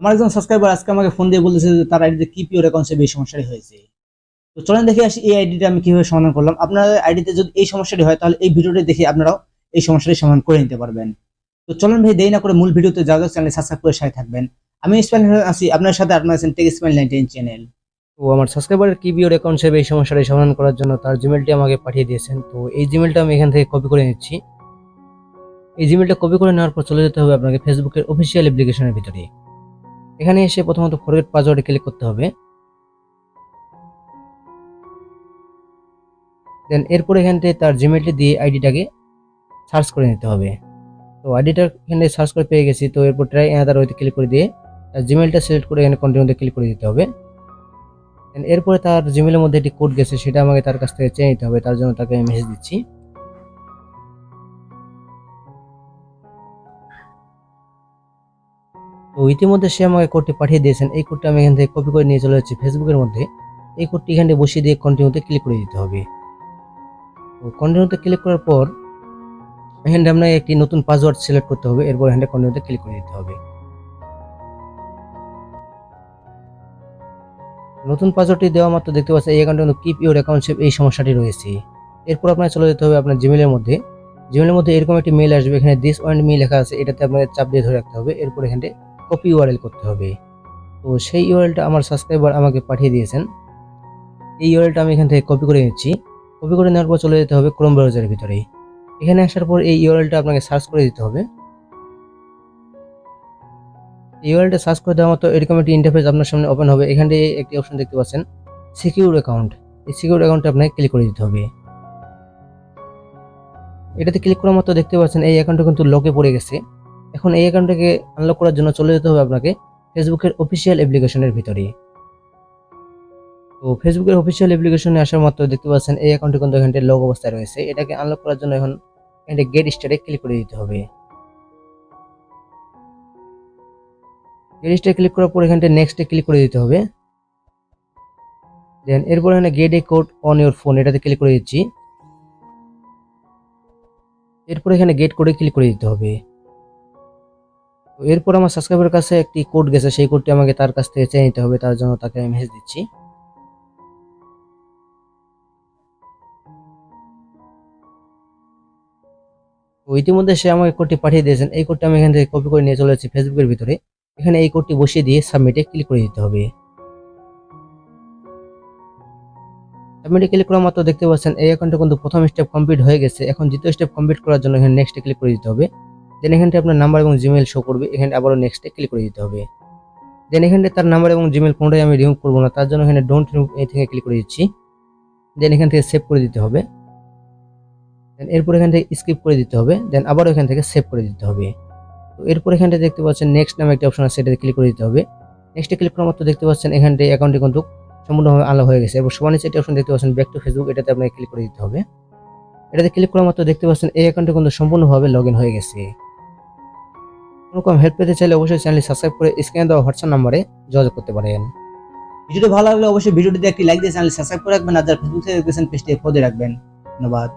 আমার একজন সাবস্ক্রাইবার আজকে আমাকে ফোন দিয়ে বলতেছে যে তার আইডিতে কি পিওর অ্যাকাউন্টে এই সমস্যাটি হয়েছে। তো চলেন দেখে আসি এই আইডিটা আমি কিভাবে সমাধান করলাম। আপনার আইডিতে যদি এই সমস্যাটি হয় তাহলে এই ভিডিওটি দেখে আপনারাও এই সমস্যাটি সমাধান করে নিতে পারবেন। তো চলেন ভাই দেরি না করে মূল ভিডিওতে যাওয়া যাক। চ্যানেল সাবস্ক্রাইব করে সাথে থাকবেন। আমি ইসমাইল আছি আপনার সাথে, আপনার আছেন টেক ইসমাইল 19 চ্যানেল। তো আমার সাবস্ক্রাইবারের কি পিওর অ্যাকাউন্ট সেভ এই সমস্যাটি সমাধান করার জন্য তার জিমেলটি আমাকে পাঠিয়ে দিয়েছেন। তো এই জিমেলটা আমি এখান থেকে কপি করে নিচ্ছি। এই জিমেলটা কপি করে নেওয়ার পর চলে যেতে হবে আপনাকে ফেসবুকের অফিসিয়াল অ্যাপ্লিকেশনের ভিতরে। এখানে এসে প্রথমত ফরগেট পাসওয়ার্ডে ক্লিক করতে হবে। দেন এরপর এখান থেকে তার জিমেলটি দিয়ে আইডিটাকে সার্চ করে নিতে হবে। তো আইডিটা এখানে সার্চ করে পেয়ে গেছি। তো এরপর ট্রাই অ্যানাদার ওয়েতে ক্লিক করে দিয়ে তার জিমেলটা সিলেক্ট করে এখানে কন্টিনিউতে ক্লিক করে দিতে হবে। দেন এরপরে তার জিমেলের মধ্যে একটি কোড গেছে, সেটা আমাকে তার কাছ থেকে চেয়ে নিতে হবে। তার জন্য তাকে আমি মেসেজ দিচ্ছি। তো ইতিমধ্যে সে আমাকে কোডটি পাঠিয়ে দিয়েছেন। এই কোডটা আমি এখান থেকে কপি করে নিয়ে চলে যাচ্ছি ফেসবুকের মধ্যে। এই কোডটি এখানে বসিয়ে দিয়ে কন্টিনিউতে ক্লিক করে দিতে হবে। তো কন্টিনিউতে ক্লিক করার পর এখানে আপনাকে একটি নতুন পাসওয়ার্ড সিলেক্ট করতে হবে। এরপর এখানে কন্টিনিউতে ক্লিক করে দিতে হবে। নতুন পাসওয়ার্ডটি দেওয়া মাত্র দেখতে পাচ্ছেন এই অ্যাকাউন্টে কিন্তু কিপ ইউর অ্যাকাউন্ট সেভ এই সমস্যাটি রয়েছে। এরপর আপনার চলে যেতে হবে আপনার জিমেলের মধ্যে। জিমেলের মধ্যে এরকম একটি মেল আসবে, এখানে দিস ওয়ান্ট মি লেখা আছে, এটাতে আপনাকে চাপ দিয়ে ধরে রাখতে হবে। এরপর এখানে কপি ইউআরএল করতে হবে। তো সেই ইউআরএলটা আমার সাবস্ক্রাইবার আমাকে পাঠিয়ে দিয়েছেন। এই ইউআরএলটা আমি এখান থেকে কপি করে নিচ্ছি। কপি করে নেওয়ার পর চলে যেতে হবে ক্রোম ব্রাউজারের ভিতরে। এখানে আসার পর এই ইউআরএলটা আপনাকে সার্চ করে দিতে হবে। ইউআরএলটা সার্চ করে দেওয়া মতো এরকম একটি ইন্টারফেস আপনার সামনে ওপেন হবে। এখানে একটি অপশন দেখতে পাচ্ছেন সিকিউর অ্যাকাউন্ট। এই সিকিউর অ্যাকাউন্টে আপনাকে ক্লিক করে দিতে হবে। এটাতে ক্লিক করার মতো দেখতে পাচ্ছেন এই অ্যাকাউন্টটা কিন্তু লকে পড়ে গেছে। এখন এই অ্যাকাউন্টটাকে আনলক করার জন্য চলে যেতে হবে আপনাকে ফেসবুকের অফিসিয়াল অ্যাপ্লিকেশনের ভিতরে। তো ফেসবুকের অফিসিয়াল অ্যাপ্লিকেশনে আসার মাত্র দেখতে পাচ্ছেন এই অ্যাকাউন্টটি কিন্তু এখানে লক অবস্থায় রয়েছে। এটাকে আনলক করার জন্য এখন এখানে গেট স্টার্টে ক্লিক করে দিতে হবে। গেট স্টার্টে ক্লিক করার পর এখানে নেক্সটে ক্লিক করে দিতে হবে। দেন এরপর এখানে gate A code on your phone, এটাতে ক্লিক করে দিচ্ছি। এরপর এখানে গেট কোডে ক্লিক করে দিতে হবে। তো এরপর আমার সাবস্ক্রাইবারের কাছে একটি কোড গেছে, সেই কোডটি আমাকে তার কাছ থেকে চেয়ে নিতে হবে। তার জন্য তাকে আমি মেসেজ দিচ্ছি। তো ইতিমধ্যে সে আমাকে কোডটি পাঠিয়ে দিয়েছেন। এই কোডটি আমি এখান থেকে কপি করে নিয়ে চলে যাচ্ছি ফেসবুকের ভিতরে। এখানে এই কোডটি বসিয়ে দিয়ে সাবমিটে ক্লিক করে দিতে হবে। সাবমিটে ক্লিক করার মাত্র দেখতে পাচ্ছেন এই অ্যাকাউন্টে কিন্তু প্রথম স্টেপ কমপ্লিট হয়ে গেছে। এখন দ্বিতীয় স্টেপ কমপ্লিট করার জন্য এখানে নেক্সটে ক্লিক করে দিতে হবে। দেন এখানে আপনার নাম্বার এবং জিমেল শো করবে, এখানে আবারও নেক্সটে ক্লিক করে দিতে হবে। দেন এখানে তার নাম্বার এবং জিমেল কোনোটাই আমি রিমুভ করবো না, তার জন্য এখানে ডোন্ট রিমুভ এই থেকে ক্লিক করে দিচ্ছি। দেন এখান থেকে সেভ করে দিতে হবে। দেন এরপর এখান থেকে স্কিপ করে দিতে হবে। দেন আবারও এখান থেকে সেভ করে দিতে হবে। তো এরপর এখানটা দেখতে পাচ্ছেন নেক্সট নামে একটা অপশন আছে, সেটাতে ক্লিক করে দিতে হবে। নেক্সটে ক্লিক করার মাত্র দেখতে পাচ্ছেন এখানটায় অ্যাকাউন্টটি কিন্তু সম্পূর্ণভাবে আনলক হয়ে গেছে। এবং সবার নিচে একটা অপশন দেখতে পাচ্ছেন ব্যাক টু ফেসবুক, এটাতে আপনাকে ক্লিক করে দিতে হবে। এটাতে ক্লিক করার মাত্র দেখতে পাচ্ছেন এই অ্যাকাউন্টটি কিন্তু সম্পূর্ণভাবে লগ ইন হয়ে গেছে। কোনো রকম হেল্প পেতে চাইলে অবশ্যই চ্যানেলটি সাবস্ক্রাইব করে স্ক্রিনে দেওয়া হোয়াটসঅ্যাপ নাম্বারে যোগাযোগ করতে পারেন। ভিডিওটি ভালো লাগলে অবশ্যই ভিডিওটিতে একটি লাইক দিয়ে চ্যানেল সাবস্ক্রাইব করে রাখবেন। আর যারা ফেসবুক থেকে দেখতেছেন পেজটি ফলো দিয়ে রাখবেন। ধন্যবাদ।